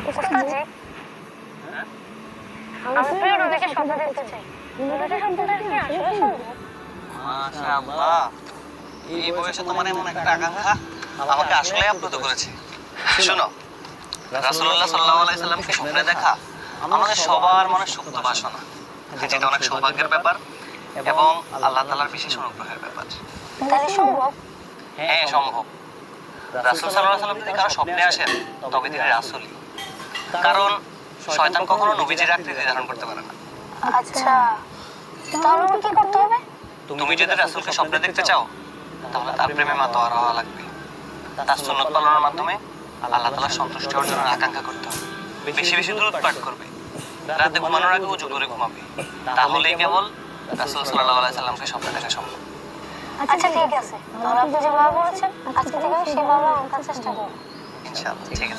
উস্তাদজি, আমি প্রিয় নবীকে স্বপ্ন দেখতে চাই। নবীকে স্বপ্ন দেখতে কি আসলে সম্ভব? মাশাআল্লাহ, এই বয়সে তোমার এমন একটা আকাঙ্ক্ষা আমাকে আসলে আপ্লুত করেছে। শোনো, রাসূলুল্লাহ সাল্লাল্লাহু আলাইহি সাল্লামকে স্বপ্নে দেখা আমাদের সবার মনে সুপ্ত বাসনা, যেটা অনেক সৌভাগ্যের ব্যাপার এবং আল্লাহ তাআলার বিশেষ অনুগ্রহের ব্যাপার। তাহলে সম্ভব? হ্যাঁ, সম্ভব। রাসূল সাল্লাল্লাহু আলাইহি সাল্লাম যদি কারো স্বপ্নে আসেন তবে তিনি রাসূলই, কারণ শয়তান কখনো নবীজির আকৃতি ধারণ করতে পারে না। আচ্ছা, তাহলে আমার কি করতে হবে? তুমি যদি রাসূলকে স্বপ্নে দেখতে চাও তাহলে তার প্রেমে মাতোয়ারা হওয়া লাগবে। তার সুন্নত পালনের মাধ্যমে আল্লাহ তাআলার সন্তুষ্টি অর্জনের আকাঙ্ক্ষা করতে হবে। বেশি বেশি দুরূদ পাঠ করবে, রাতে ঘুমানোর আগে ওযু করে ঘুমাবে, তাহলেই কেবল রাসূল সাল্লাল্লাহু আলাইহি সাল্লামকে স্বপ্নে দেখা সম্ভব। আচ্ছা ঠিক আছে, তাহলে আপনি যেভাবে বলেছেন আজকে থেকে আমি সেভাবে আঁকার চেষ্টা করব। ইনশাআল্লাহ, ঠিক আছে।